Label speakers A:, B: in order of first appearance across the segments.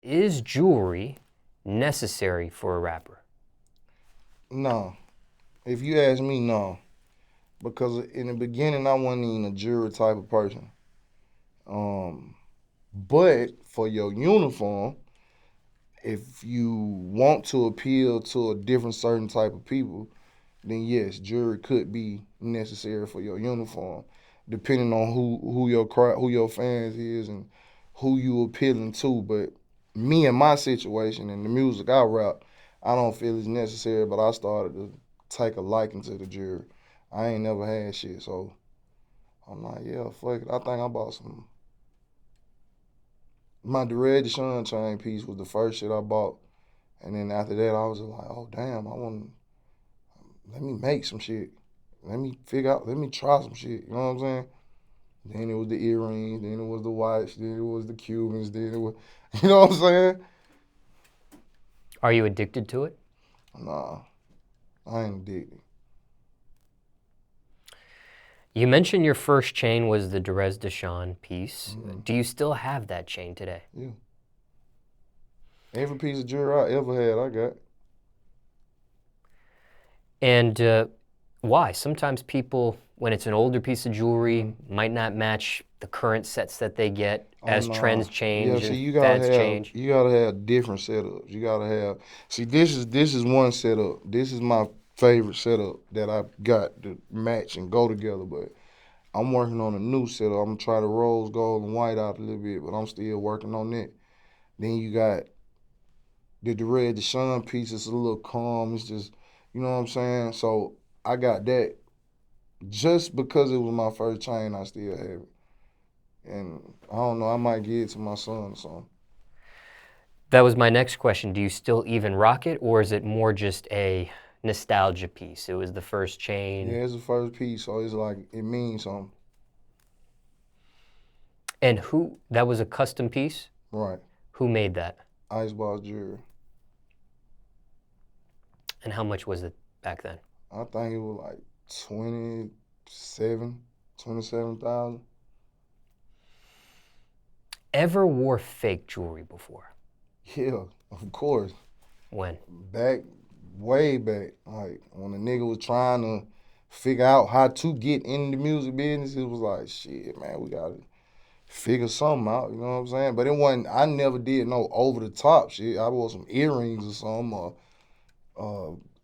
A: is jewelry necessary for a rapper?
B: No. If you ask me, no. Because in the beginning, I wasn't even a jewelry type of person. But for your uniform, if you want to appeal to a different certain type of people, then yes, jewelry could be necessary for your uniform, depending on who your crowd, who your fans is, and who you appealing to. But me and my situation and the music I rap, I don't feel it's necessary. But I started to take a liking to the jewelry. I ain't never had shit, so I'm like, yeah, fuck it. I think I bought some. My Derez De'Shon chain piece was the first shit I bought, and then after that, I was just like, oh damn, I want. Let me make some shit. Let me figure out. Let me try some shit. You know what I'm saying? Then it was the earrings. Then it was the watch. Then it was the Cubans. Then it was, you know what I'm saying?
A: Are you addicted to it?
B: Nah, I ain't addicted.
A: You mentioned your first chain was the Derez De'Shon piece.
B: Mm-hmm.
A: Do you still have that chain today?
B: Yeah. Every piece of jewelry I ever had, I got.
A: And why? Sometimes people, when it's an older piece of jewelry, might not match the current sets that they get as trends change and fads change.
B: You gotta have different setups. You gotta have. See, this is one setup. This is my favorite setup that I got to match and go together. But I'm working on a new setup. I'm gonna try the rose gold and white out a little bit, but I'm still working on that. Then you got the Derez De'Shon piece. It's a little calm. It's just, you know what I'm saying. So I got that just because it was my first chain. I still have it. And I don't know, I might give it to my son or something.
A: That was my next question. Do you still even rock it, or is it more just a nostalgia piece? It was the first chain.
B: Yeah, it's the first piece, so it's like, it means something.
A: And that was a custom piece?
B: Right.
A: Who made that?
B: Icebox Jewelry.
A: And how much was it back then?
B: I think it was like 27,000.
A: Ever wore fake jewelry before?
B: Yeah, of course.
A: When?
B: Way back. Like, when a nigga was trying to figure out how to get in the music business, it was like, shit, man, we gotta figure something out, you know what I'm saying? But it wasn't, I never did no over the top shit. I wore some earrings or something, or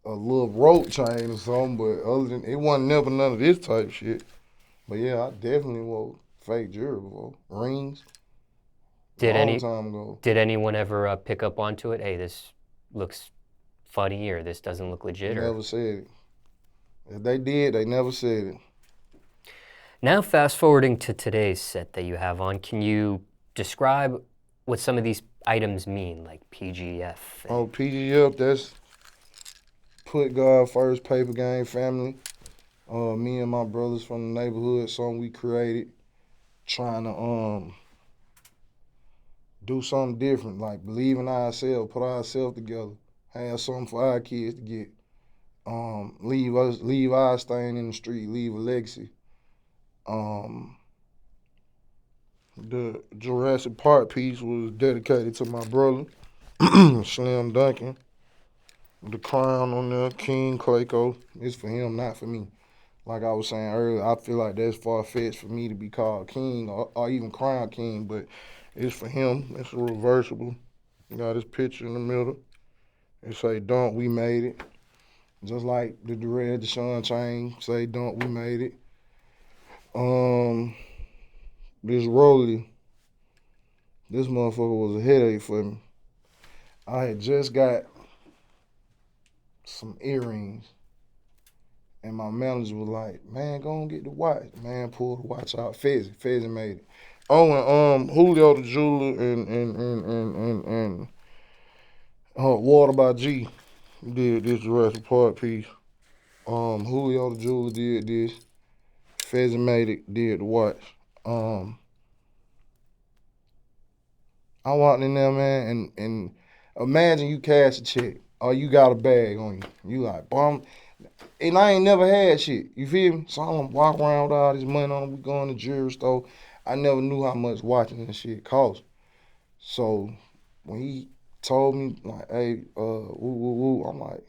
B: a little rope chain or something, but other than, it wasn't never none of this type shit. But yeah, I definitely wore fake jewelry before. Rings. Long time ago.
A: Did anyone ever pick up onto it? Hey, this looks funny, or this doesn't look legit?
B: Never said it. If they did, they never said it.
A: Now, fast forwarding to today's set that you have on, can you describe what some of these items mean, like PGF?
B: Oh, PGF, that's Put God First, Paper Game Family. Me and my brothers from the neighborhood, something we created, trying to do something different, like believe in ourselves, put ourselves together, have something for our kids to get. Leave our stain in the street, leave a legacy. The Jurassic Park piece was dedicated to my brother, Slim Dunkin. The crown on there, King Clayco, is for him, not for me. Like I was saying earlier, I feel like that's far-fetched for me to be called king or even crown king, but it's for him. It's reversible. Got his picture in the middle. It say, "Don't we made it." Just like the Derez De'Shon chain say, "Don't we made it." This Rolly, this motherfucker was a headache for me. I had just got some earrings, and my manager was like, "Man, go and get the watch." Man, pulled the watch out. Fezzy made it. Oh, and Julio the Jeweler and Water by G did this Jurassic Park piece. Julio the Jeweler did this. Fezzy made it, did the watch. I walked in there, man, and imagine you cash a check or you got a bag on you. You like, bum. And I ain't never had shit. You feel me? So I'm gonna walk around with all this money on. We going to the jewelry store. I never knew how much watches and shit cost. So when he told me, like, hey, woo, woo, woo, I'm like,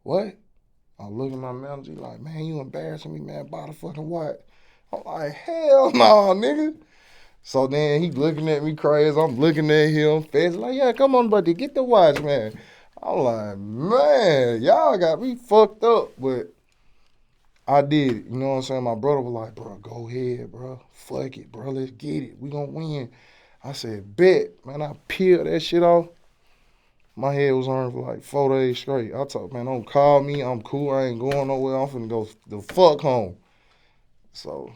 B: what? I look at my manager, like, man, you embarrassing me, man, buy the fucking watch. I'm like, hell no, nigga. So then he looking at me crazy. I'm looking at him. Feds like, yeah, come on, buddy, get the watch, man. I'm like, man, y'all got me fucked up. But I did it. You know what I'm saying? My brother was like, bro, go ahead, bro. Fuck it, bro. Let's get it. We gonna win. I said, bet. Man, I peeled that shit off. My head was on for like 4 days straight. I told, man, don't call me. I'm cool. I ain't going nowhere. I'm finna go the fuck home. So,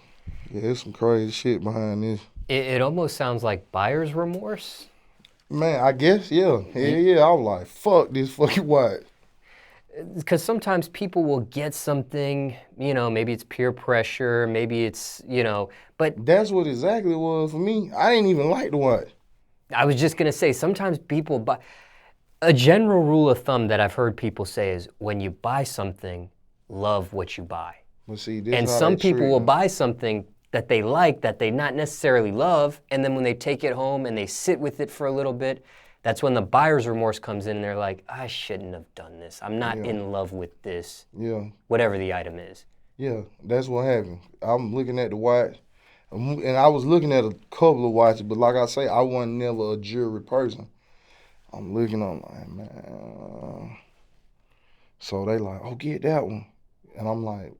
B: yeah, there's some crazy shit behind this.
A: It almost sounds like buyer's remorse.
B: Man, I guess, yeah. Yeah. I was like, fuck this fucking watch.
A: Because sometimes people will get something, you know, maybe it's peer pressure, maybe it's, you know, but...
B: That's what exactly it was for me. I didn't even like the watch.
A: I was just going to say, sometimes people buy... A general rule of thumb that I've heard people say is, when you buy something, love what you buy.
B: But see, this
A: and some people will buy something that they like, that they not necessarily love, and then when they take it home and they sit with it for a little bit, that's when the buyer's remorse comes in and they're like, I shouldn't have done this. I'm not in love with this.
B: Yeah.
A: Whatever the item is.
B: Yeah, that's what happened. I'm looking at the watch, and I was looking at a couple of watches, but like I say, I wasn't never a jewelry person. I'm looking, I'm like, man. So they like, oh, get that one. And I'm like,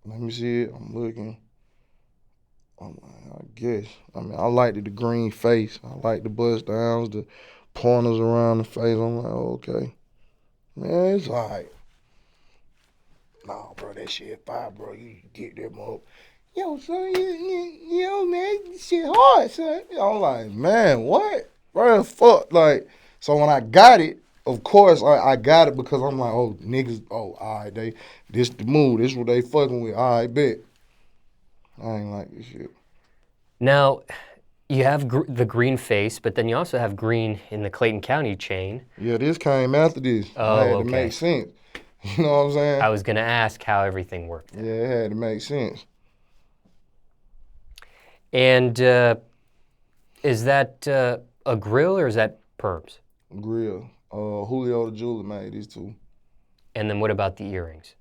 B: let me see it. I'm looking. I'm like, I guess. I mean, I liked the green face. I like the bust downs, the pointers around the face. I'm like, okay. Man, it's all right. Nah, bro, that shit fire, bro. You get them up. Yo, son, yo, man, this shit hard, son. I'm like, man, what? Bro, fuck, like, so when I got it, of course, I got it because I'm like, oh, niggas, all right, this the move. This what they fucking with. All right, bet. I ain't like this shit.
A: Now, you have the green face, but then you also have green in the Clayton County chain.
B: Yeah, this came after this.
A: Oh,
B: I had to make sense. You know what I'm saying?
A: I was going to ask how everything worked there.
B: Yeah, it had to make sense.
A: And is that a grill or is that perms?
B: Grill. Julio the jeweler made these two.
A: And then what about the earrings?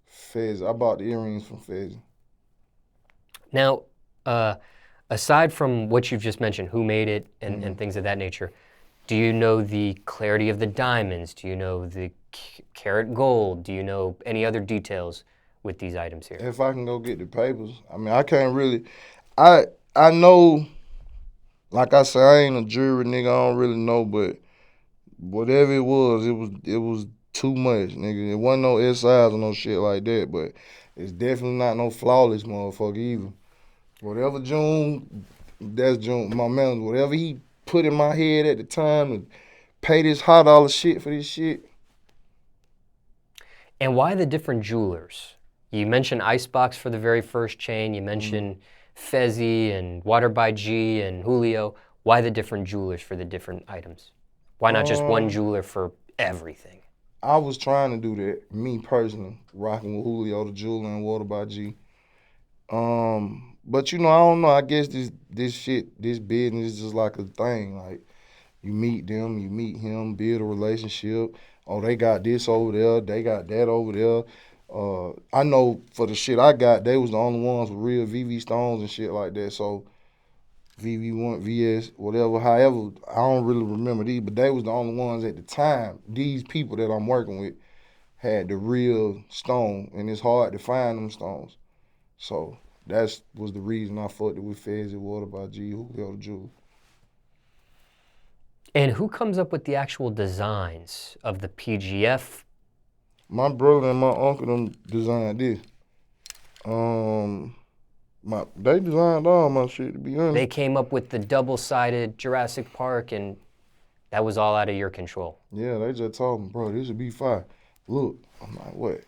B: Fez. I bought the earrings from Fez.
A: Now, aside from what you've just mentioned, who made it and things of that nature, do you know the clarity of the diamonds? Do you know the carat gold? Do you know any other details with these items here?
B: If I can go get the papers. I mean, I can't really. I know, like I said, I ain't a jewelry nigga. I don't really know, but whatever it was too much, nigga. It wasn't no SIs or no shit like that, but it's definitely not no flawless motherfucker either. Whatever June, that's June, my man, whatever he put in my head at the time to pay this high dollar shit for this shit.
A: And why the different jewelers? You mentioned Icebox for the very first chain. You mentioned Fezzi and Water by G and Julio. Why the different jewelers for the different items? Why not just one jeweler for everything?
B: I was trying to do that, me personally, rocking with Julio the jeweler and Water by G. But you know, I don't know. I guess this shit, this business is just like a thing. Like, you meet them, you meet him, build a relationship. Oh, they got this over there, they got that over there. I know for the shit I got, they was the only ones with real VV stones and shit like that. So VV1, VS, whatever, however, I don't really remember these, but they was the only ones at the time. These people that I'm working with had the real stone, and it's hard to find them stones. So that was the reason I fucked it with Fez and Water by G, Julio the jeweler.
A: And who comes up with the actual designs of the PGF?
B: My brother and my uncle them designed this. They designed all my shit, to be honest.
A: They came up with the double-sided Jurassic Park, and that was all out of your control.
B: Yeah, they just told me, bro, this would be fire. Look, I'm like, what?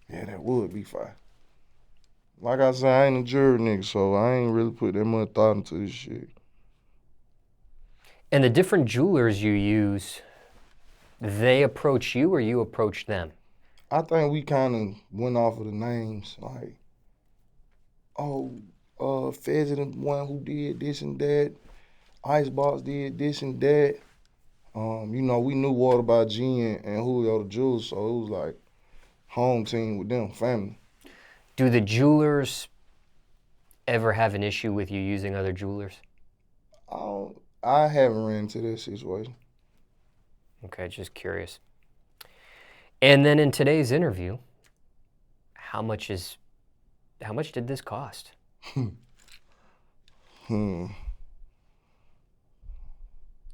B: Yeah, that would be fire. Like I said, I ain't a jewelry nigga, so I ain't really put that much thought into this shit.
A: And the different jewelers you use, they approach you or you approach them?
B: I think we kind of went off of the names, like, Fez is the one who did this and that. Icebox did this and that. You know, we knew Water by G and Julio the Jewels, so it was like home team with them, family.
A: Do the jewelers ever have an issue with you using other jewelers?
B: I haven't ran into that situation.
A: Okay, just curious. And then in today's interview, how much did this cost?
B: Hmm.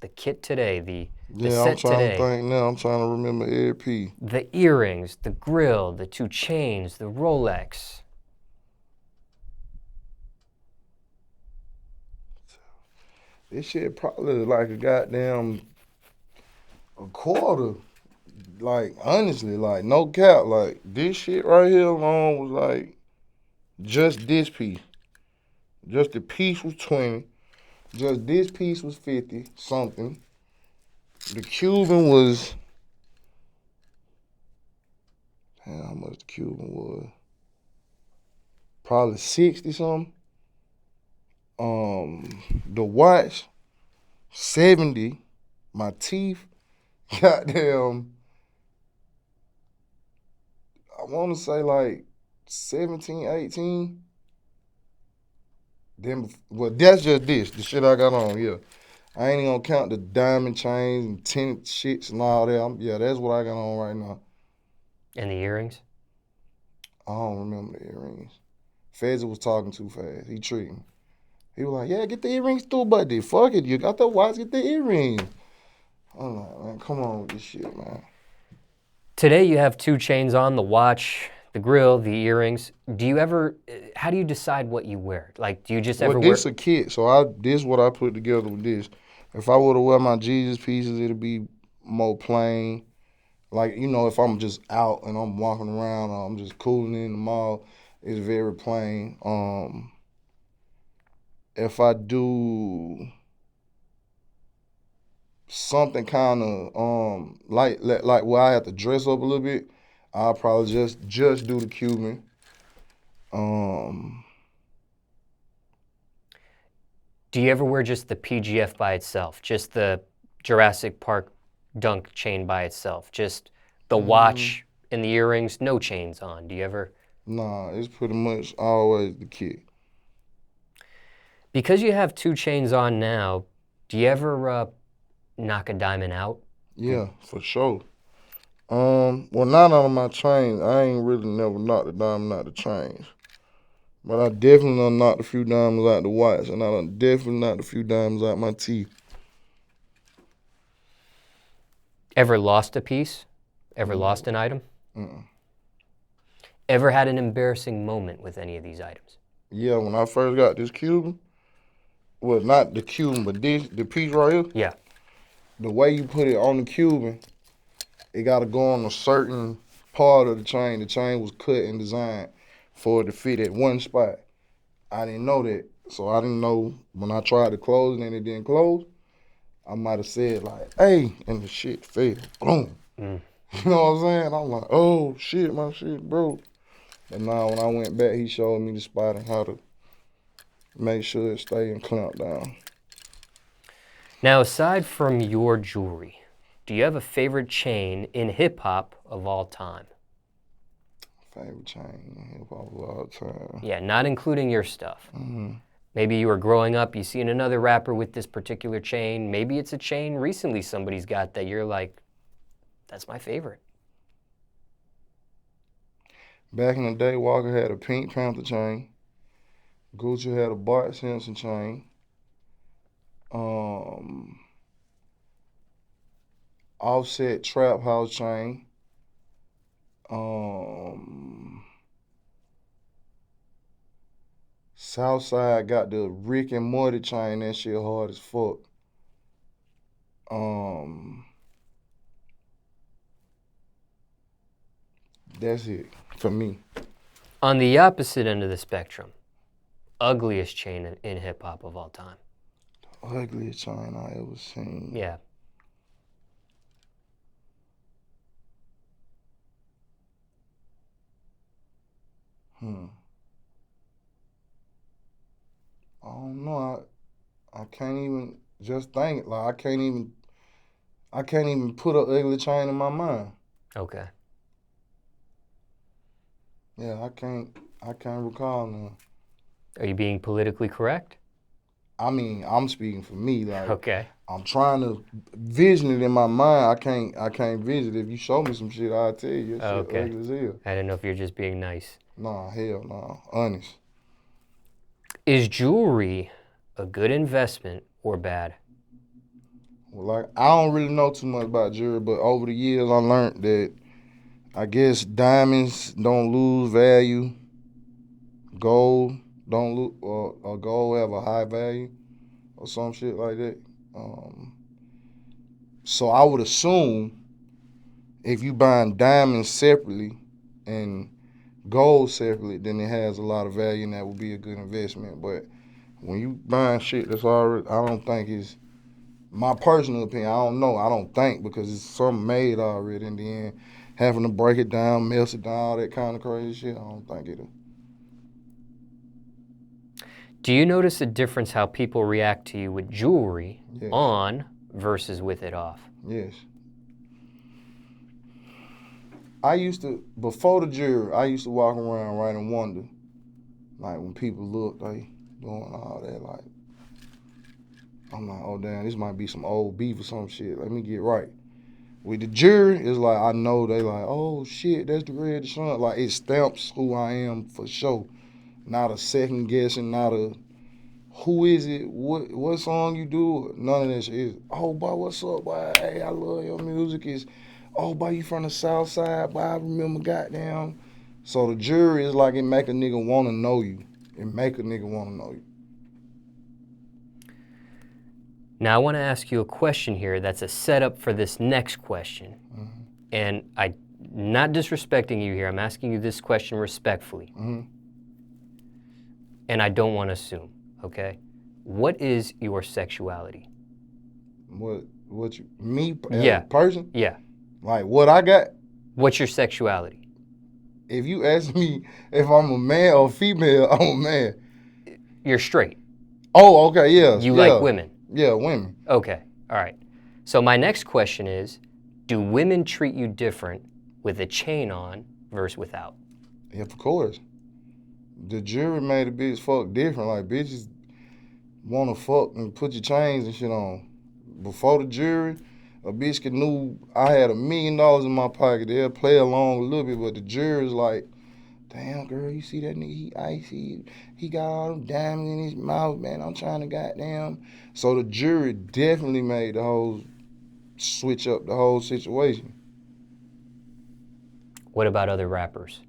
A: The kit today, the
B: Yeah, I'm
A: set
B: trying
A: today,
B: to think now. I'm trying to remember every piece.
A: the earrings, the grill, the 2 chains, the Rolex.
B: This shit probably like a goddamn a quarter. Like, honestly, like, no cap. Like, this shit right here alone was like just this piece. Just the piece was 20. Just this piece was 50 something. The Cuban was, damn, how much the Cuban was? Probably 60 something. The watch, 70. My teeth, goddamn, I want to say like 17, 18. Then, well, that's just this, the shit I got on, yeah. I ain't even gonna count the diamond chains and tinted shits and all that. Yeah, that's what I got on right now.
A: And the earrings?
B: I don't remember the earrings. Fezzi was talking too fast. He treated me. He was like, yeah, get the earrings too, buddy. Fuck it, you got the watch, get the earrings. I'm like, man, come on with this shit, man.
A: Today you have 2 chains on, the watch, the grill, the earrings. How do you decide what you wear? Like, do you just ever
B: Well,
A: wear?
B: this a kit, so this what I put together with this. If I were to wear my Jesus pieces, it'd be more plain. Like, you know, if I'm just out and I'm walking around or I'm just cooling in the mall, it's very plain. If I do something kind of like where I have to dress up a little bit, I'll probably just do the Cuban.
A: Do you ever wear just the PGF by itself? Just the Jurassic Park Dunk chain by itself? Just the watch and the earrings, no chains on? Do you ever?
B: Nah, it's pretty much always the kit.
A: Because you have 2 chains on now, do you ever knock a diamond out?
B: Yeah, for sure. Well, not out of my chains. I ain't really never knocked a diamond out the chains. But I definitely done knocked a few diamonds out the watch, and I done definitely knocked a few diamonds out my teeth.
A: Ever lost a piece? Ever lost an item? Ever had an embarrassing moment with any of these items?
B: Yeah, when I first got this Cuban, well, not the Cuban, but the piece right here,
A: Yeah.
B: the way you put it on the Cuban, it got to go on a certain part of the chain. The chain was cut and designed for it to fit at one spot. I didn't know that, so I didn't know when I tried to close it and it didn't close. I might have said like, "Hey," and the shit fell. Boom. You know what I'm saying? I'm like, "Oh shit, my shit broke." And now when I went back, he showed me the spot and how to make sure it stay and clamp down.
A: Now, aside from your jewelry, do you have a favorite chain in hip-hop of all time?
B: Favorite chain in hip hop of all time.
A: Yeah, not including your stuff. Maybe you were growing up, you seen another rapper with this particular chain. Maybe it's a chain recently somebody's got that you're like, that's my favorite.
B: Back in the day, Walker had a Pink Panther chain. Gucci had a Bart Simpson chain. Offset Trap House chain. Southside got the Rick and Morty chain. That shit hard as fuck. That's it for me.
A: On the opposite end of the spectrum, ugliest chain in hip-hop of all time.
B: Ugliest chain I ever seen.
A: Yeah.
B: I don't know. I can't even just think like I can't even put an ugly chain in my mind.
A: Okay.
B: Yeah, I can't recall none.
A: Are you being politically correct?
B: I mean, I'm speaking for me. Like
A: Okay.
B: I'm trying to vision it in my mind. I can't visit it. If you show me some shit, I'll tell you. That shit
A: Okay.
B: ugly as hell.
A: I didn't know if you're just being nice.
B: Nah, hell nah. Honest.
A: Is jewelry a good investment or bad?
B: Well, like I don't really know too much about jewelry, but over the years I learned that I guess diamonds don't lose value. Gold don't lose, or gold have a high value or some shit like that. Um, so I would assume if you buying diamonds separately and gold separately, then it has a lot of value and that would be a good investment. But when you buying shit that's already, I don't think it's my personal opinion. I don't know. I don't think because it's something made already in the end. Having to break it down, melt it down, all that kind of crazy shit. I don't think it'll.
A: Do you notice a difference how people react to you with jewelry
B: Yes.
A: on versus with it off?
B: Yes. I used to, before the jury, I used to walk around right and wonder, like when people look, they doing all that, like, I'm like, oh damn, this might be some old beef or some shit. Let me get right. With the jury, it's like I know they like, oh shit, that's Derez De'Shon. Like it stamps who I am for sure. Not a second guessing, not a who is it, what song you do, none of that shit. Is, oh boy, what's up, boy? Hey, I love your music. Is oh boy, you from the south side, boy, I remember goddamn. So the jury is like it make a nigga wanna know you. It make a nigga wanna know you.
A: Now I want to ask you a question here that's a setup for this next question.
B: Mm-hmm.
A: And I'm not disrespecting you here. I'm asking you this question respectfully.
B: Mm-hmm.
A: And I don't want to assume, okay? What is your sexuality?
B: What you me as
A: Yeah.
B: a person?
A: Yeah.
B: Like what I got?
A: What's your sexuality?
B: If you ask me if I'm a man or female, I'm a man.
A: You're straight.
B: Oh, okay, yeah.
A: You
B: yeah.
A: like women?
B: Yeah, women.
A: Okay, all right. So my next question is, do women treat you different with a chain on versus without?
B: Yeah, of course. The jury made a bitch fuck different. Like bitches wanna fuck and put your chains and shit on. Before the jury, a bitch could knew I had $1 million in my pocket. They'll play along a little bit, but the jury's like, damn girl, you see that nigga, he icy, he got all them diamonds in his mouth, man. I'm trying to goddamn. So the jury definitely made the whole switch up the whole situation.
A: What about other rappers?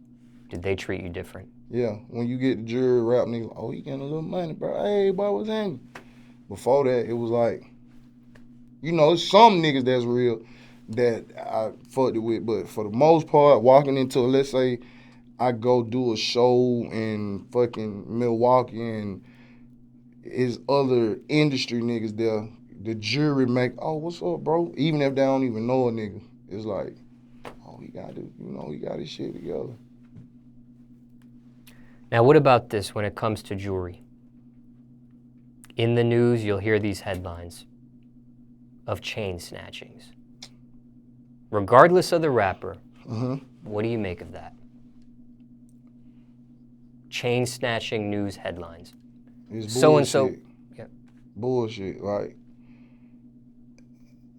A: Did they treat you different?
B: Yeah, when you get the jury rap nigga, oh, he getting a little money, bro. Hey, boy, what's hanging? Before that, it was like, you know, some niggas that's real that I fucked it with, but for the most part, walking into, let's say, I go do a show in fucking Milwaukee and is other industry niggas there, the jury make, oh, what's up, bro? Even if they don't even know a nigga, it's like, oh, he got it, you know, he got his shit together.
A: Now, what about this when it comes to jewelry? In the news, you'll hear these headlines of chain snatchings. Regardless of the rapper, what do you make of that? Chain snatching news headlines.
B: It's
A: So and so.
B: Yeah. Bullshit, like.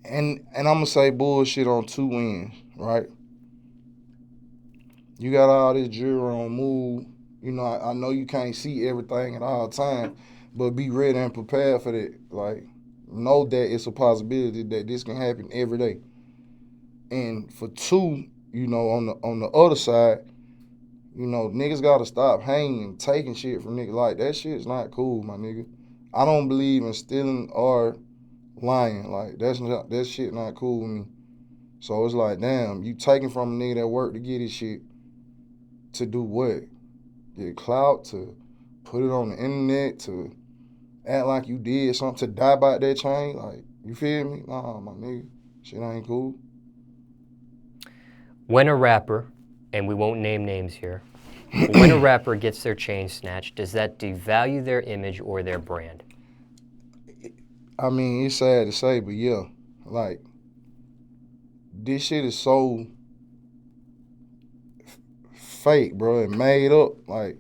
B: And I'm gonna say bullshit on two ends, right? You got all this jewelry on move. You know, I know you can't see everything at all times, but be ready and prepared for that. Like, know that it's a possibility that this can happen every day. And for two, you know, on the other side, you know, niggas gotta stop hanging and taking shit from niggas. Like, that shit's not cool, my nigga. I don't believe in stealing or lying. Like, that shit not cool with me. So it's like, damn, you taking from a nigga that worked to get his shit to do what? Get clout, to put it on the internet, to act like you did something, to die by that chain. Like, you feel me? Nah, my nigga, shit ain't cool.
A: When a rapper, and we won't name names here, but when a rapper gets their chain snatched, does that devalue their image or their brand?
B: I mean, it's sad to say, but yeah, like this shit is so fake, bro, and made up. Like,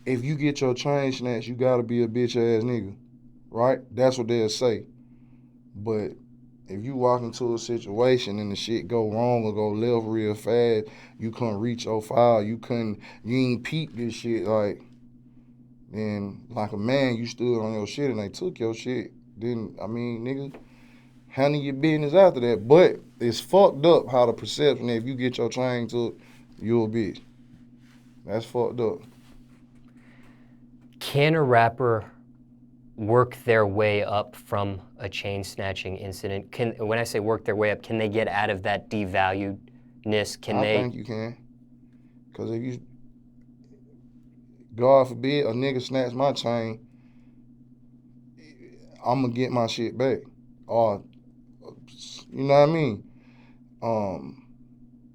B: if you get your chain snatched, you gotta be a bitch ass nigga, right? That's what they'll say. But if you walk into a situation and the shit go wrong or go left real fast, you couldn't reach your file, you ain't peep this shit, like, then like a man, you stood on your shit and they took your shit. Then, I mean, nigga, handle your business after that. But it's fucked up how the perception if you get your chain took, you a bitch. That's fucked up.
A: Can a rapper work their way up from a chain snatching incident? When I say work their way up, can they get out of that devaluedness?
B: I think you can. Because if you, God forbid, a nigga snatch my chain, I'm going to get my shit back. Or, you know what I mean?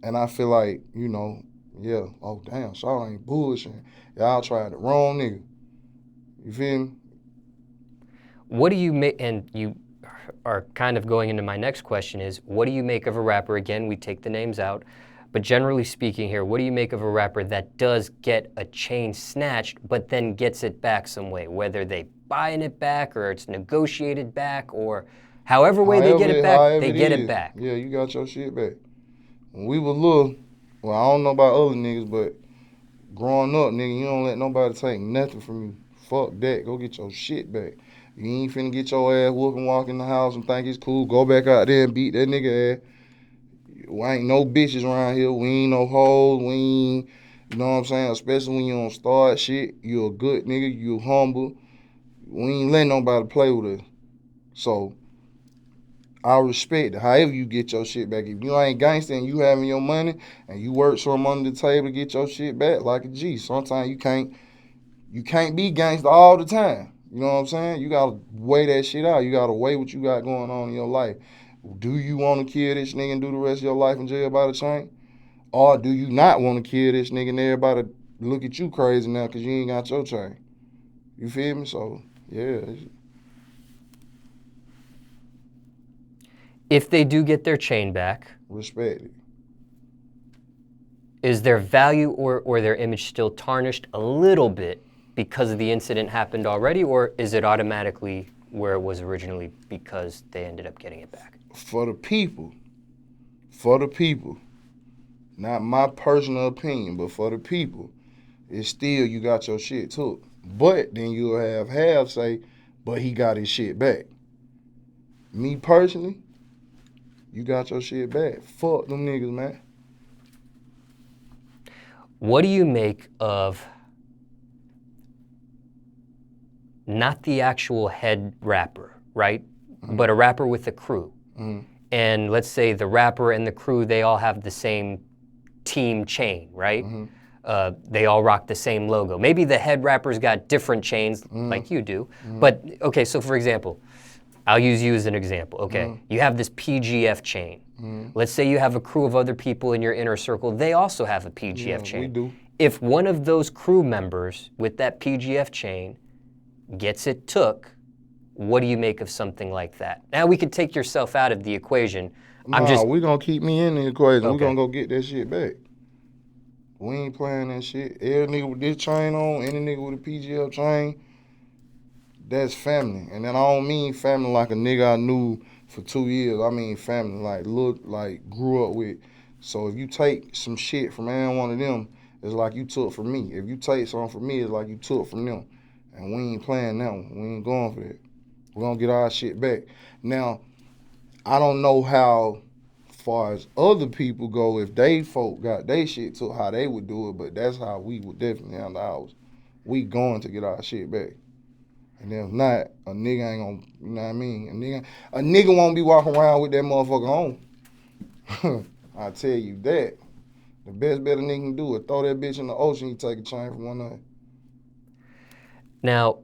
B: And I feel like, yeah, oh damn, y'all ain't bullshitting. Y'all tried the wrong nigga. You feel me?
A: What do you make, and you are kind of going into my next question is, what do you make of a rapper? Again, we take the names out, but generally speaking here, what do you make of a rapper that does get a chain snatched, but then gets it back some way, whether they buying it back or it's negotiated back or however way they get it back, they get it back.
B: Yeah, you got your shit back. When we were little, well, I don't know about other niggas, but growing up, nigga, you don't let nobody take nothing from you. Fuck that. Go get your shit back. You ain't finna get your ass whooped and walk in the house and think it's cool. Go back out there and beat that nigga ass. We ain't no bitches around here. We ain't no hoes. We ain't, you know what I'm saying? Especially when you don't start shit. You a good nigga. You humble. We ain't letting nobody play with us. So, I respect it. However you get your shit back. If you ain't gangster and you having your money and you work something under the table to get your shit back, like a G. Sometimes you can't be gangster all the time. You know what I'm saying? You gotta weigh that shit out. You gotta weigh what you got going on in your life. Do you want to kill this nigga and do the rest of your life in jail by the chain? Or do you not want to kill this nigga and everybody look at you crazy now because you ain't got your chain? You feel me? So, yeah.
A: If they do get their chain back,
B: Respect it.
A: is their value or their image still tarnished a little bit because the incident happened already, or is it automatically where it was originally because they ended up getting it back?
B: For the people, not my personal opinion, but for the people, it's still you got your shit took. But then you'll have half say, but he got his shit back. Me personally, you got your shit back. Fuck them niggas, man.
A: What do you make of not the actual head rapper, right? Mm-hmm. But a rapper with a crew. Mm-hmm. And let's say the rapper and the crew, they all have the same team chain, right? Mm-hmm. They all rock the same logo. Maybe the head rapper's got different chains like you do. Mm-hmm. But, okay, so for example, I'll use you as an example. Okay, you have this PGF chain. Let's say you have a crew of other people in your inner circle. They also have a PGF chain.
B: We do.
A: If one of those crew members with that PGF chain gets it took, what do you make of something like that? Now we could take yourself out of the equation.
B: We gonna keep me in the equation. Okay. We gonna go get that shit back. We ain't playing that shit. Every nigga with this chain on, any nigga with a PGF chain, that's family. And then I don't mean family like a nigga I knew for 2 years. I mean family like grew up with. So if you take some shit from any one of them, it's like you took from me. If you take something from me, it's like you took from them. And we ain't playing that one. We ain't going for that. We're gonna get our shit back. Now, I don't know how far as other people go, if they folk got they shit took, how they would do it, but that's how we would definitely handle ours. We going to get our shit back. And if not, a nigga ain't gonna, you know what I mean? A nigga won't be walking around with that motherfucker on. I tell you that. The best bet a nigga can do is throw that bitch in the ocean, you take a chain from one night.
A: Now,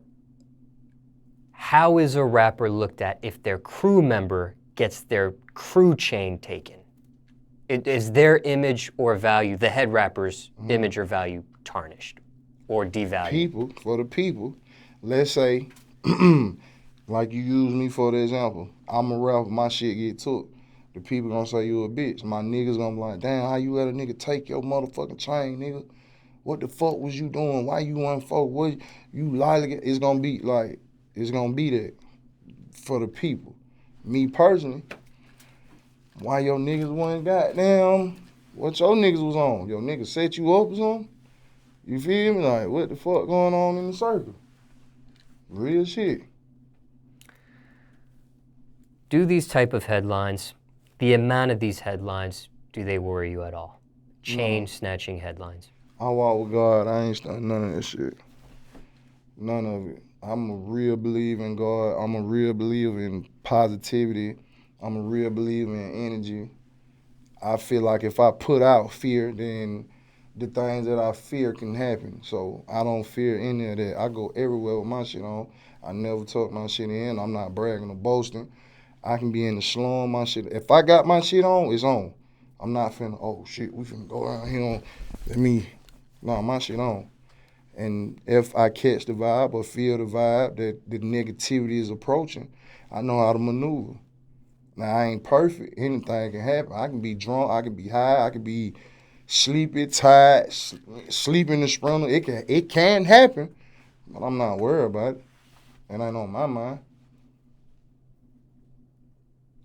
A: how is a rapper looked at if their crew member gets their crew chain taken? Is their image or value, the head rapper's image or value, tarnished or devalued?
B: For the people, let's say Like you use me for the example. I'm a rapper, my shit get took. The people gonna say you a bitch. My niggas gonna be like, damn, how you let a nigga take your motherfucking chain, nigga? What the fuck was you doing? Why you want folk? What you like? It's gonna be like, it's gonna be that for the people. Me personally, why your niggas wasn't goddamn, what your niggas was on? Your niggas set you up or something? You feel me? Like, what the fuck going on in the circle? Real shit.
A: Do these type of headlines, the amount of these headlines, do they worry you at all? Chain snatching headlines.
B: I walk with God. I ain't starting none of that shit. None of it. I'm a real believer in God. I'm a real believer in positivity. I'm a real believer in energy. I feel like if I put out fear, then the things that I fear can happen. So I don't fear any of that. I go everywhere with my shit on. I never tuck my shit in. I'm not bragging or boasting. I can be in the slum, my shit. If I got my shit on, it's on. I'm not finna, oh shit, we finna go out here on. No, my shit on. And if I catch the vibe or feel the vibe that the negativity is approaching, I know how to maneuver. Now, I ain't perfect. Anything can happen. I can be drunk. I can be high. I can be sleepy, tired, sleep in the sprinter. It can happen, but I'm not worried about it. It ain't on my mind.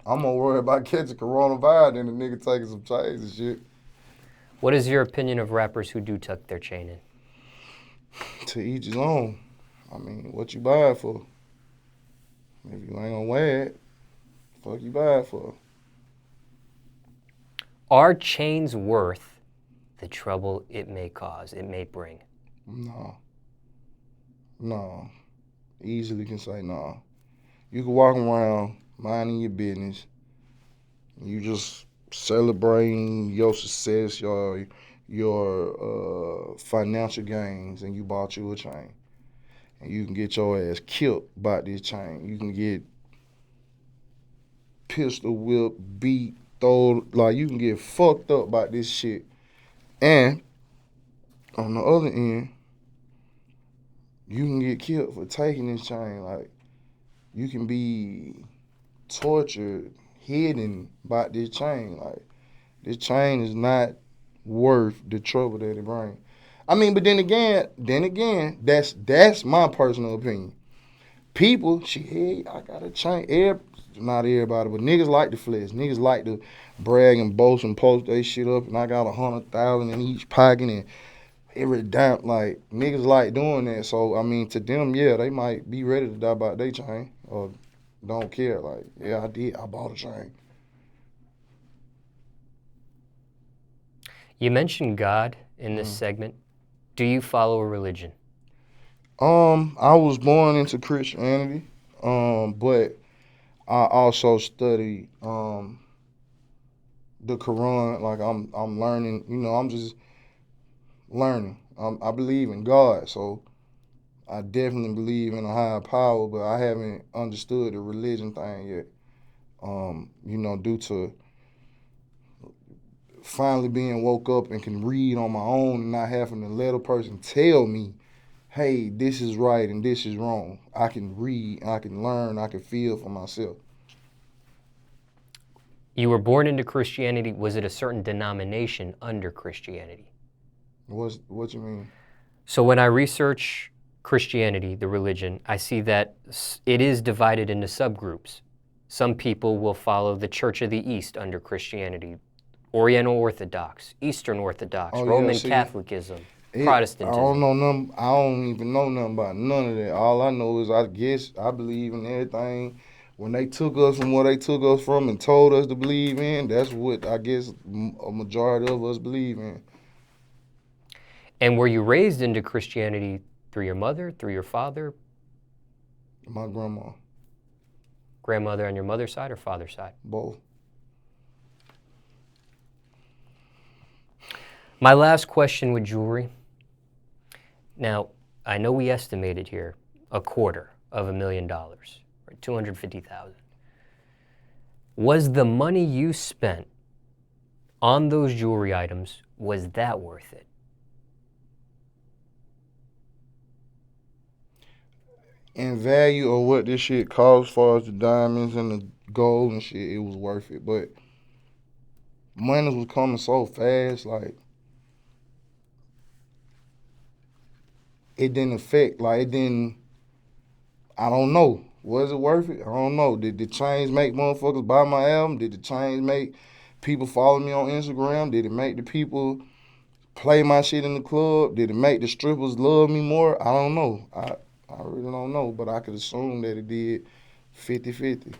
B: I'm more worried about catching coronavirus than the nigga taking some chains and shit.
A: What is your opinion of rappers who do tuck their chain in?
B: To each his own. I mean, what you buy it for? If you ain't gonna wear it, fuck you buy it for?
A: Are chains worth the trouble it may cause, it may bring?
B: No. Easily can say no. You can walk around minding your business. You just celebrating your success, your financial gains, and you bought you a chain. And you can get your ass killed by this chain. You can get pistol whipped, beat, thrown, like you can get fucked up by this shit. And on the other end, you can get killed for taking this chain. Like you can be tortured, hidden by this chain. Like this chain is not worth the trouble that it brings. I mean, but then again, that's my personal opinion. People, hey, I got a chain. Not everybody, but niggas like the flex. Niggas like to brag and boast and post their shit up, and I got 100,000 in each pocket and every damn, like niggas like doing that. So I mean, to them, yeah, they might be ready to die about their chain or don't care. Like, yeah, I bought a chain.
A: You mentioned God in this segment. Do you follow a religion?
B: I was born into Christianity, but I also study the Quran. Like I'm learning. I'm just learning. I believe in God, so I definitely believe in a higher power, but I haven't understood the religion thing yet. Due to finally being woke up and can read on my own and not having to let a person tell me, hey, this is right and this is wrong. I can read, I can learn, I can feel for myself.
A: You were born into Christianity. Was it a certain denomination under Christianity?
B: What you mean?
A: So when I research Christianity, the religion, I see that it is divided into subgroups. Some people will follow the Church of the East under Christianity, Oriental Orthodox, Eastern Orthodox, Roman Catholicism, Protestantism.
B: I don't even know nothing about none of that. All I know is I believe in everything. When they took us from where they took us from and told us to believe in, that's what I guess a majority of us believe in.
A: And were you raised into Christianity through your mother, through your father?
B: My grandma.
A: Grandmother on your mother's side or father's side?
B: Both.
A: My last question with jewelry. Now, I know we estimated here $250,000, right? $250,000. Was the money you spent on those jewelry items, was that worth it?
B: in value of what this shit cost as far as the diamonds and the gold and shit, it was worth it. But money was coming so fast, like it didn't affect, like it didn't. I don't know. Was it worth it? I don't know. Did the change make motherfuckers buy my album? Did the change make people follow me on Instagram? Did it make the people play my shit in the club? Did it make the strippers love me more? I don't know. I really don't know, but I could assume that it did 50-50.